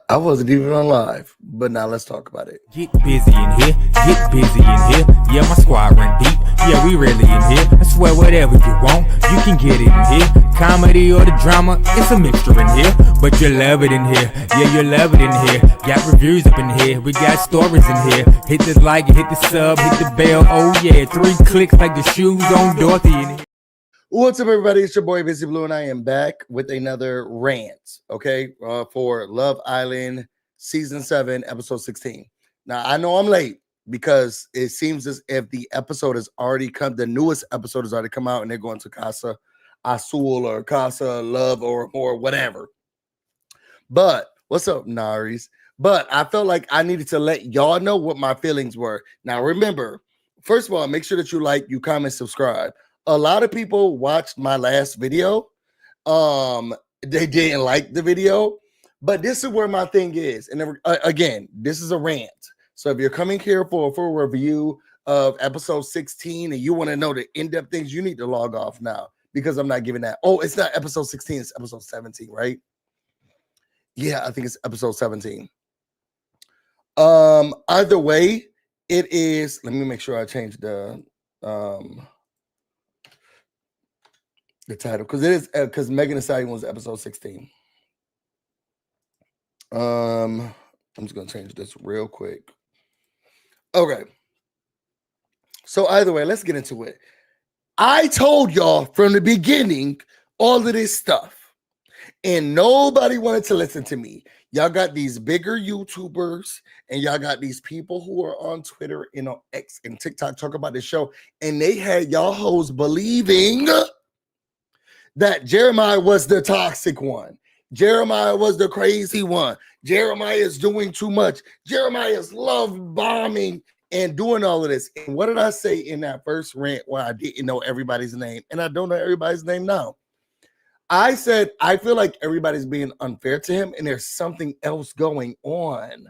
I wasn't even on live, but now let's talk about it. Get busy in here, get busy in here. Yeah, my squad run deep. Yeah, we really in here. I swear whatever you want, you can get it in here. Comedy or the drama, it's a mixture in here. But you love it in here. Yeah, you love it in here. Got reviews up in here. We got stories in here. Hit the like, hit the sub, hit the bell. Oh yeah, 3 clicks like the shoes on Dorothy in here. What's up, everybody? It's your boy BusyBlu, and I am back with another rant, okay, for Love Island Season 7, Episode 16. Now, I know I'm late because it seems as if the episode has already come, the newest episode has already come out, and they're going to Casa Azul or Casa Love or whatever. But, what's up, Naris? But I felt like I needed to let y'all know what my feelings were. Now, remember, first of all, make sure that you like, you comment, subscribe. A lot of people watched my last video. They didn't like the video, but this is where my thing is. And again, this is a rant. So if you're coming here for a full review of episode 16 and you want to know the in-depth things, you need to log off now because I'm not giving that. Oh, it's not episode 16, it's episode 17, right? Yeah, I think it's episode 17. Either way, it is. Let me make sure I change the title, because it is because Megan Thee Stallion was episode 16. I'm just gonna change this real quick. Okay, so either way, let's get into it. I told y'all from the beginning all of this stuff, and nobody wanted to listen to me. Y'all got these bigger YouTubers, and y'all got these people who are on Twitter and on X and TikTok talk about this show, and they had y'all hoes believing that Jeremiah was the toxic one. Jeremiah was the crazy one. Jeremiah is doing too much. Jeremiah is love bombing and doing all of this. And what did I say in that first rant where I didn't know everybody's name? And I don't know everybody's name now. I said, I feel like everybody's being unfair to him, and there's something else going on.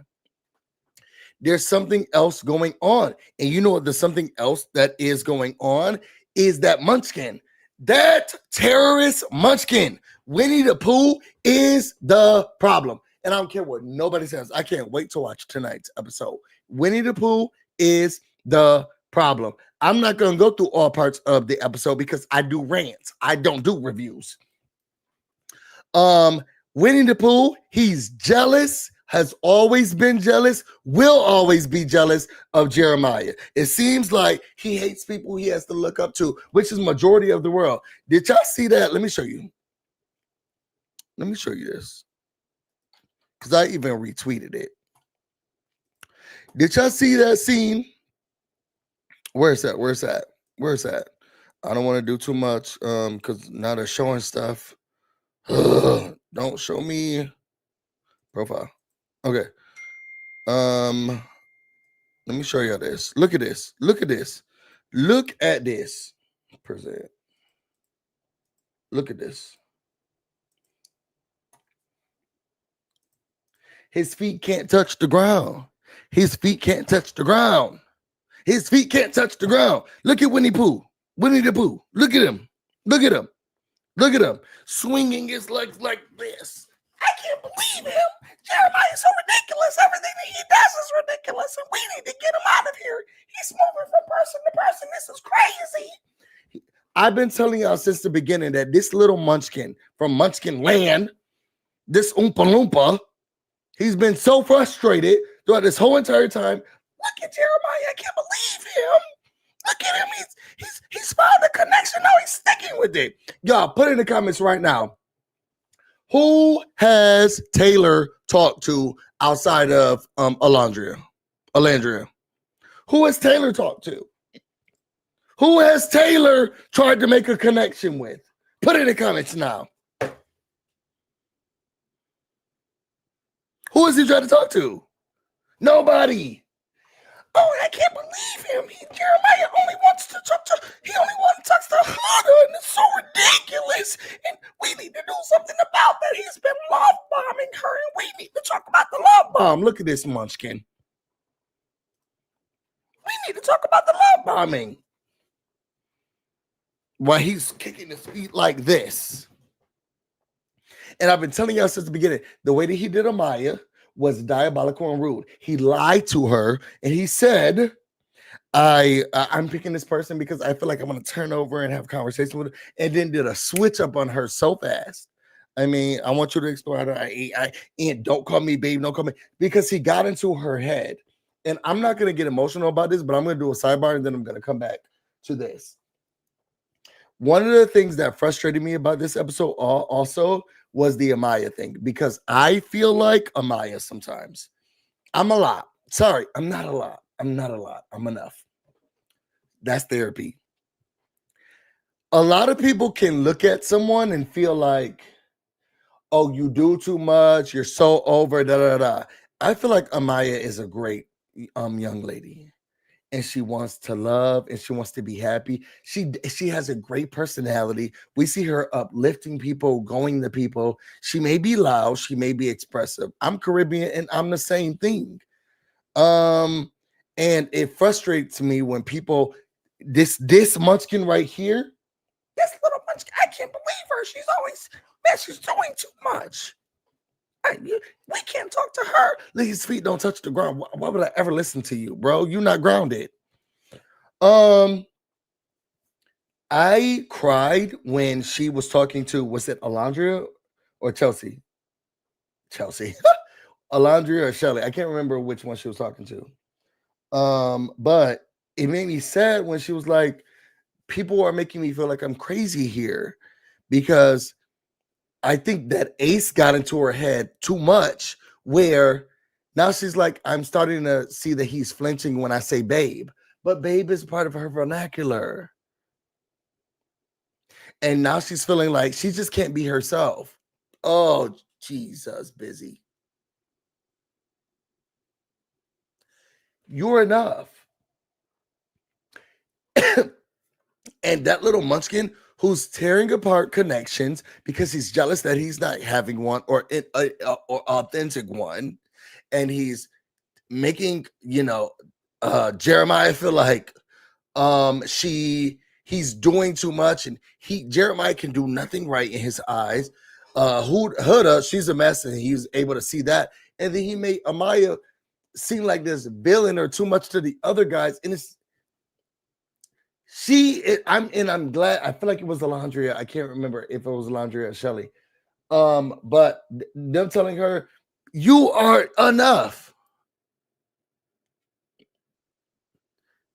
There's something else going on. And you know what? The something else that is going on is that Munchkin. That terrorist Munchkin, Winnie the Pooh, is the problem. And I don't care what nobody says. I can't wait to watch tonight's episode. Winnie the Pooh is the problem. I'm not going to go through all parts of the episode because I do rants. I don't do reviews. Winnie the Pooh, he's jealous, has always been jealous, will always be jealous of Jeremiah. It seems like he hates people he has to look up to, which is majority of the world. Did y'all see that? Let me show you. Let me show you this, because I even retweeted it. Did y'all see that scene? Where's that? Where's that? Where's that? I don't want to do too much because now they're showing stuff. Don't show me profile. Okay. Let me show you this. Look at this. Look at this. Look at this. Present. Look at this. His feet can't touch the ground. His feet can't touch the ground. His feet can't touch the ground. Look at Winnie Pooh. Winnie the Pooh. Look at him. Look at him. Look at him. Swinging his legs like this. I can't believe him. Jeremiah is so ridiculous. Everything that he does is ridiculous, and we need to get him out of here. He's moving from person to person. This is crazy. I've been telling y'all since the beginning that this little Munchkin from Munchkin Land, this Oompa Loompa, he's been so frustrated throughout this whole entire time. Look at Jeremiah. I can't believe him. Look at him. He's found a connection. Now he's sticking with it. Y'all, put in the comments right now. Who has Taylor talked to outside of Alandria? Who has Taylor talked to? Who has Taylor tried to make a connection with? Put in the comments now. Who has he tried to talk to? Nobody. Oh, I can't believe him. Jeremiah only wants to talk to, he only wants to talk to Hunter, and it's so ridiculous. And we need to do something about that. He's been love bombing her, and we need to talk about the love bomb. Look at this Munchkin. We need to talk about the love bombing. While he's kicking his feet like this. And I've been telling y'all since the beginning, the way that he did Amaya was diabolical and rude. He lied to her and he said, I'm picking this person because I feel like I'm gonna turn over and have a conversation with her, and then did a switch up on her so fast. I mean, I want you to explore how to and don't call me babe, don't call me, because he got into her head. And I'm not gonna get emotional about this, but I'm gonna do a sidebar and then I'm gonna come back to this. One of the things that frustrated me about this episode also was the Amaya thing, because I feel like Amaya sometimes. I'm a lot. Sorry, I'm not a lot. I'm not a lot. I'm enough. That's therapy. A lot of people can look at someone and feel like, oh, you do too much. You're so over, da, da, da. I feel like Amaya is a great young lady. And she wants to love and she wants to be happy. She has a great personality. We see her uplifting people, going to people. She may be loud, she may be expressive. I'm Caribbean and I'm the same thing. And it frustrates me when people, this munchkin right here, this little munchkin, I can't believe her. She's always, man, she's doing too much. We can't talk to her. His feet don't touch the ground. Why would I ever listen to you, bro? You're not grounded. I cried when she was talking to, was it Alondria or Chelsea? Chelsea. Alondria or Shelly. I can't remember which one she was talking to. But it made me sad when she was like, people are making me feel like I'm crazy here, because I think that Ace got into her head too much, where now she's like, I'm starting to see that he's flinching when I say babe, but babe is part of her vernacular. And now she's feeling like she just can't be herself. Oh, Jesus, Busy. You're enough. And that little munchkin who's tearing apart connections because he's jealous that he's not having one or authentic one, and he's making Jeremiah feel like he's doing too much, and Jeremiah can do nothing right in his eyes. Huda, she's a mess, and he's able to see that, and then he made Amaya seem like this villain or too much to the other guys, and I'm glad. I feel like it was Alondria. I can't remember if it was Alondria or Shelly. But them telling her, you are enough.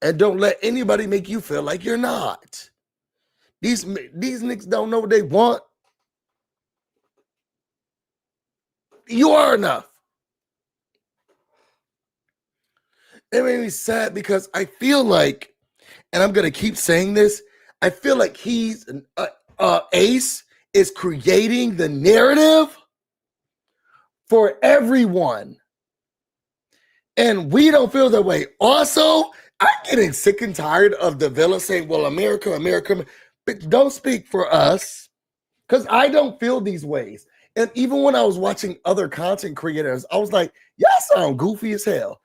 And don't let anybody make you feel like you're not. These niggas don't know what they want. You are enough. It made me sad because I feel like, and I'm going to keep saying this, I feel like Ace is creating the narrative for everyone. And we don't feel that way. Also, I'm getting sick and tired of the villa saying, well, America, but don't speak for us, because I don't feel these ways. And even when I was watching other content creators, I was like, y'all sound goofy as hell.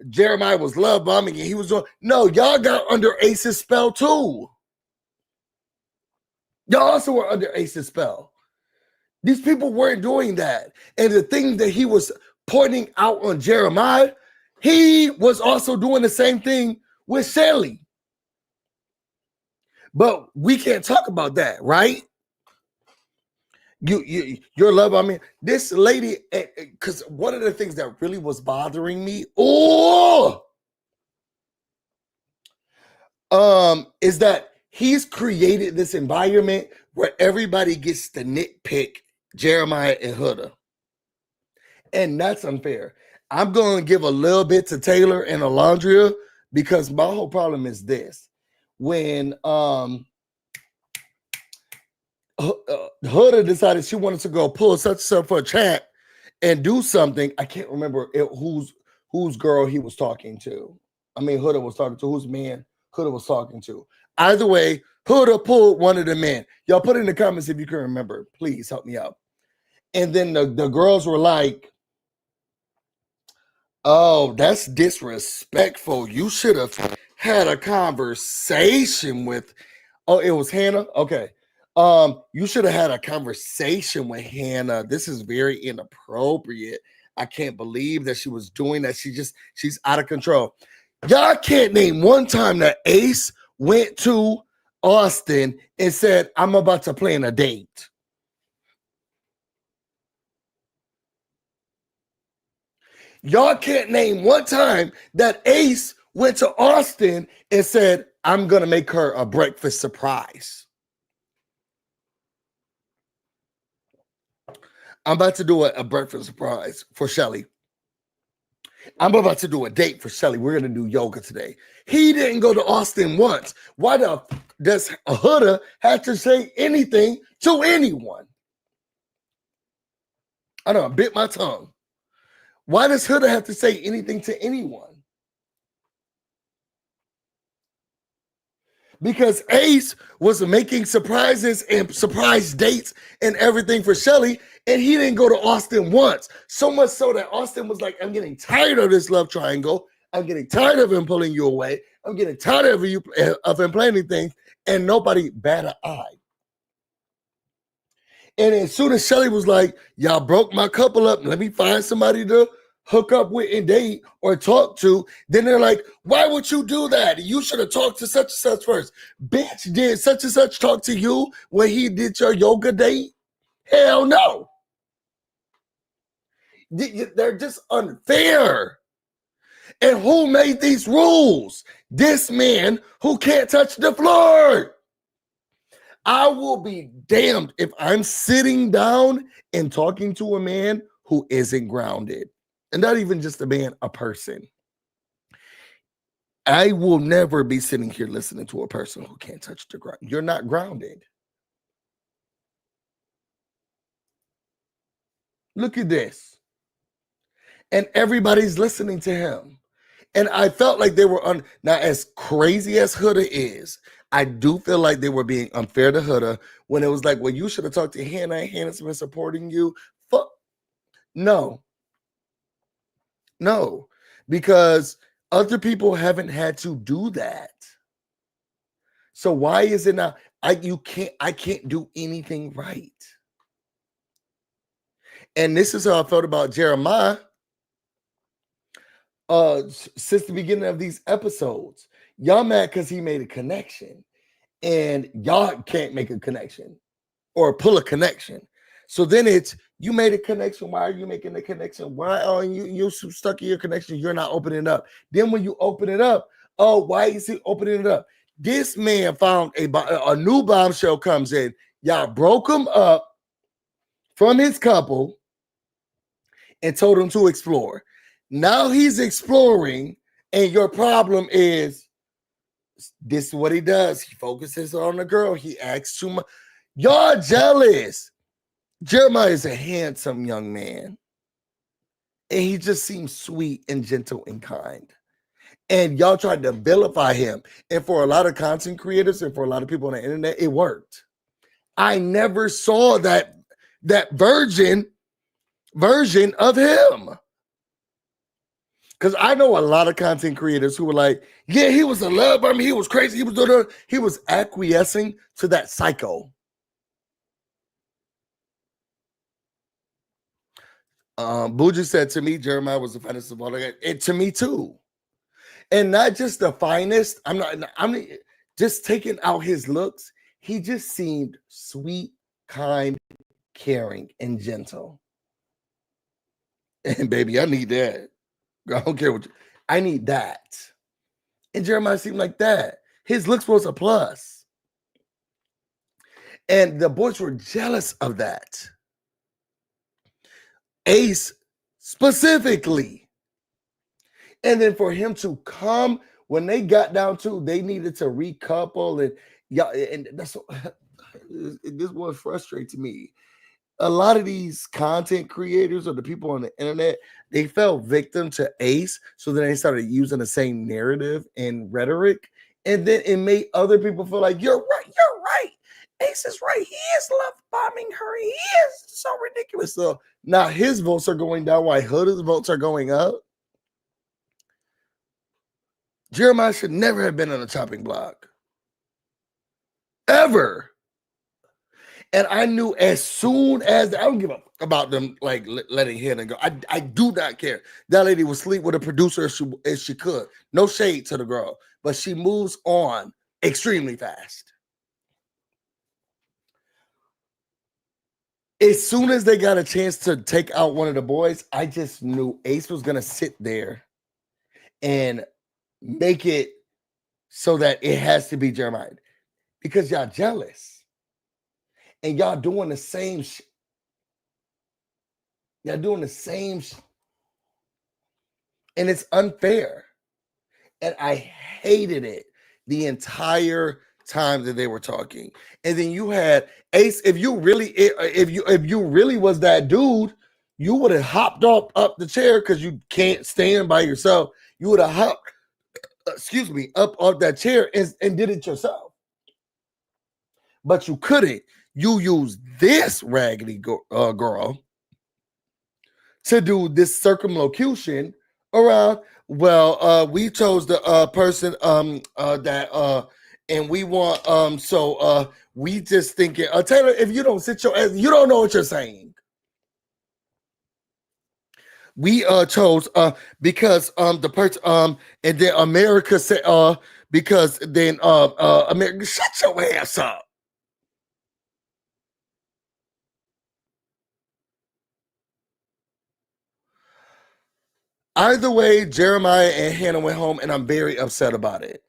Jeremiah was love bombing and he was doing, no, y'all got under Ace's spell too. Y'all also were under Ace's spell. These people weren't doing that. And the thing that he was pointing out on Jeremiah, he was also doing the same thing with Shelly. But we can't talk about that, right? Your love, I mean, this lady, because one of the things that really was bothering me, is that he's created this environment where everybody gets to nitpick Jeremiah and Huda. And that's unfair. I'm going to give a little bit to Taylor and Alondria, because my whole problem is this. When Huda decided she wanted to go pull such and such for a chat and do something, I can't remember whose girl he was talking to. I mean, Huda was talking to, whose man Huda was talking to. Either way, Huda pulled one of the men. Y'all put in the comments if you can remember. Please help me out. And then the girls were like, oh, that's disrespectful. You should have had a conversation with, oh, it was Hannah? Okay. You should have had a conversation with Hannah. This is very inappropriate. I can't believe that she was doing that. She's out of control. Y'all can't name one time that Ace went to Austin and said, I'm about to plan a date. Y'all can't name one time that Ace went to Austin and said, I'm going to make her a breakfast surprise. I'm about to do a breakfast surprise for Shelly. I'm about to do a date for Shelly. We're going to do yoga today. He didn't go to Austin once. Why does Huda have to say anything to anyone? I know, I bit my tongue. Why does Huda have to say anything to anyone? Because Ace was making surprises and surprise dates and everything for Shelly, and he didn't go to Austin once. So much so that Austin was like, I'm getting tired of this love triangle. I'm getting tired of him pulling you away. I'm getting tired of him planning things, and nobody bat an eye. And as soon as Shelly was like, y'all broke my couple up, let me find somebody to hook up with and date or talk to, then they're like, why would you do that? You should have talked to such and such first. Bitch, did such and such talk to you when he did your yoga date? Hell no. They're just unfair. And who made these rules? This man who can't touch the floor. I will be damned if I'm sitting down and talking to a man who isn't grounded. And not even just a man, a person. I will never be sitting here listening to a person who can't touch the ground. You're not grounded. Look at this. And everybody's listening to him. And I felt like they were now, as crazy as Huda is, I do feel like they were being unfair to Huda when it was like, well, you should have talked to Hannah. Hannah's been supporting you. Fuck. No, because other people haven't had to do that. So why is it not? I can't do anything right. And this is how I felt about Jeremiah since the beginning of these episodes. Y'all mad because he made a connection, and y'all can't make a connection or pull a connection. So then it's, you made a connection. Why are you making the connection? Why are you stuck in your connection? You're not opening it up. Then when you open it up, oh, why is he opening it up? This man found a new bombshell comes in. Y'all broke him up from his couple and told him to explore. Now he's exploring, and your problem is this is what he does. He focuses on the girl. He acts too much. Y'all jealous. Jeremiah is a handsome young man, and he just seems sweet and gentle and kind. And y'all tried to vilify him. And for a lot of content creators and for a lot of people on the internet, it worked. I never saw that version of him. Because I know a lot of content creators who were like, yeah, he was in love. I mean, he was crazy. He was acquiescing to that psycho. Bougie said to me, Jeremiah was the finest of all that. And to me too. And not just the finest. I'm just taking out his looks. He just seemed sweet, kind, caring, and gentle. And baby, I need that. I don't care what I need that. And Jeremiah seemed like that. His looks was a plus. And the boys were jealous of that. Ace specifically. And then for him to come when they got down to, they needed to recouple, and yeah, and that's this was frustrating me. A lot of these content creators or the people on the internet, they fell victim to Ace, so then they started using the same narrative and rhetoric, and then it made other people feel like you're right. Ace is right. He is love bombing her. He is so ridiculous. So now his votes are going down while Huda's votes are going up. Jeremiah should never have been on a chopping block. Ever. And I knew as soon as I don't give a about them like letting Hannah go. I do not care. That lady would sleep with a producer if she could. No shade to the girl, but she moves on extremely fast. As soon as they got a chance to take out one of the boys, I just knew Ace was gonna sit there and make it so that it has to be Jeremiah because y'all jealous and y'all doing the same shit. Y'all doing the same and it's unfair. And I hated it the entire time that they were talking. And then you had Ace. If you really was that dude, you would have hopped up the chair because you can't stand by yourself. You would have hopped, up off that chair and did it yourself. But you couldn't. You used this raggedy girl to do this circumlocution around. Well, we chose the person that and we want so we just thinking Taylor, if you don't sit your ass, you don't know what you're saying. We chose because the person and then America said because then America, shut your ass up. Either way, Jeremiah and Hannah went home, and I'm very upset about it.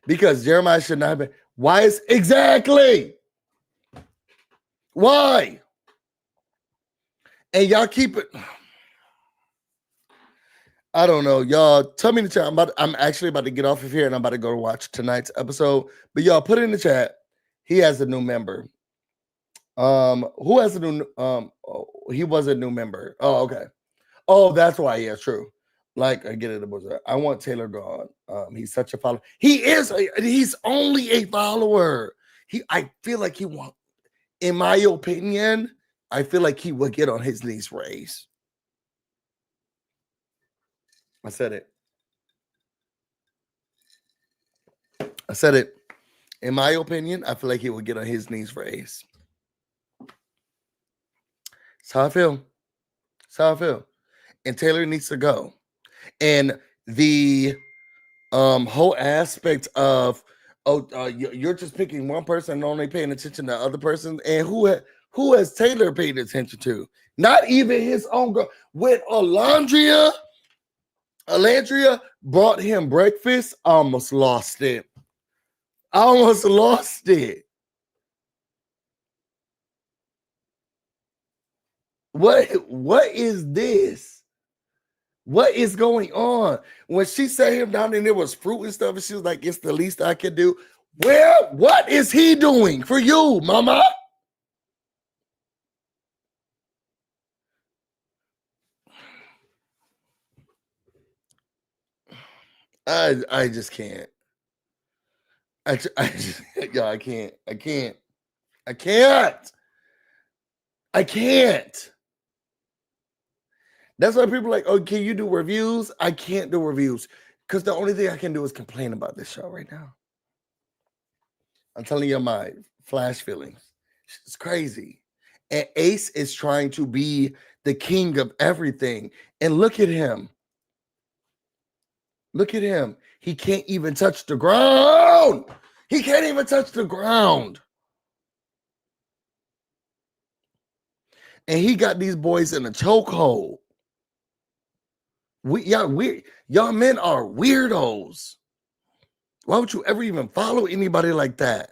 Because Jeremiah should not have been. Why is exactly? Why? And y'all keep it. I don't know. Y'all tell me in the chat. I'm actually about to get off of here and I'm about to go to watch tonight's episode. But y'all put it in the chat. He has a new member. Who has a new he was a new member. Oh, okay. Oh, that's why. Yeah, true. Like I get it. I want Taylor gone. He's such a follower. He is. He's only a follower. I feel like he won't. In my opinion, I feel like he would get on his knees for Ace. I said it. I said it. In my opinion, I feel like he would get on his knees for Ace. That's how I feel. That's how I feel. And Taylor needs to go. And the whole aspect of you're just picking one person and only paying attention to the other person, and who has Taylor paid attention to? Not even his own girl. When Alandria brought him breakfast, I almost lost it. What is this? What is going on? When she sat him down and there was fruit and stuff, and she was like, it's the least I can do. What is he doing for you, mama? I just can't. I can't. That's why people are like, oh, can you do reviews? I can't do reviews because the only thing I can do is complain about this show right now. I'm telling you my flash feelings. It's crazy. And Ace is trying to be the king of everything. And look at him. Look at him. He can't even touch the ground. He can't even touch the ground. And he got these boys in a chokehold. Y'all men are weirdos. Why would you ever even follow anybody like that?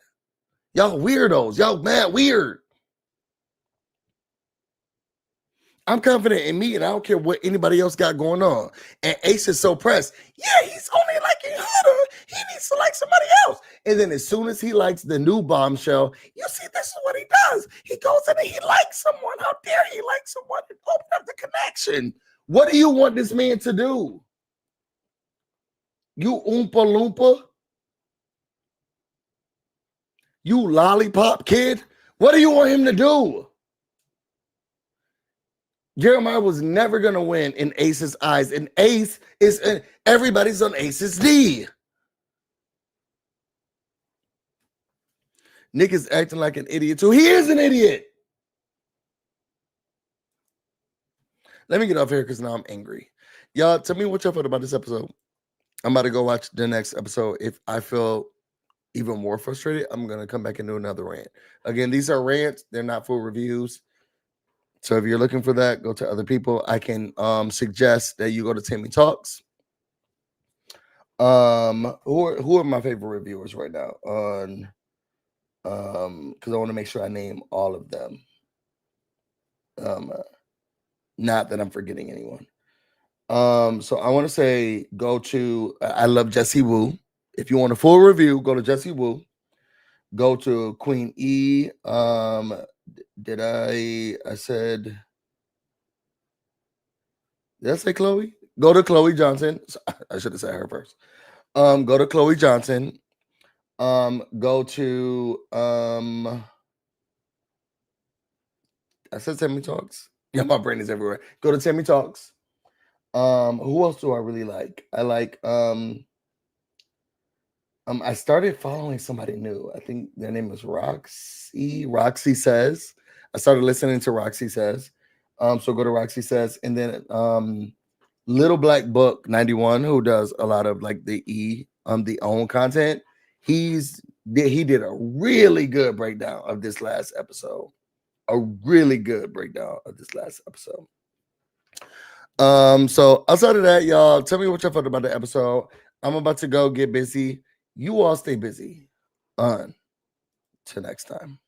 Y'all weirdos. Y'all mad weird. I'm confident in me, and I don't care what anybody else got going on. And Ace is so pressed. Yeah, he's only liking her. He needs to like somebody else. And then as soon as he likes the new bombshell, you see, this is what he does. He goes in and he likes someone. How dare he like someone and open up the connection? What do you want this man to do? You Oompa Loompa? You lollipop kid? What do you want him to do? Jeremiah was never going to win in Ace's eyes. And Ace is, everybody's on Ace's D. Nick is acting like an idiot too. He is an idiot. Let me get off here because now I'm angry. Y'all, tell me what y'all thought about this episode. I'm about to go watch the next episode. If I feel even more frustrated, I'm going to come back and do another rant. Again, these are rants. They're not full reviews. So if you're looking for that, go to other people. I can suggest that you go to Tammy Talks. Who are my favorite reviewers right now on because I want to make sure I name all of them. Not that I'm forgetting anyone. So I want to say go to I love Jessie Woo. If you want a full review, go to Jessie Woo. Go to Queen E. Did I say Chloe? Go to Chloe Johnson. I should have said her first. Go to Chloe Johnson. Go to I said Tammy Talks. Yeah, my brain is everywhere. Go to Tammy Talks. Who else do I really like? I like I started following somebody new. I think their name is Roxy. Roxy Says. I started listening to Roxy Says. So go to Roxy Says, and then Little Black Book 91, who does a lot of like the own content. He did a really good breakdown of this last episode. A really good breakdown of this last episode. So outside of that, y'all, tell me what y'all thought about the episode. I'm about to go get busy. You all stay busy. Till next time.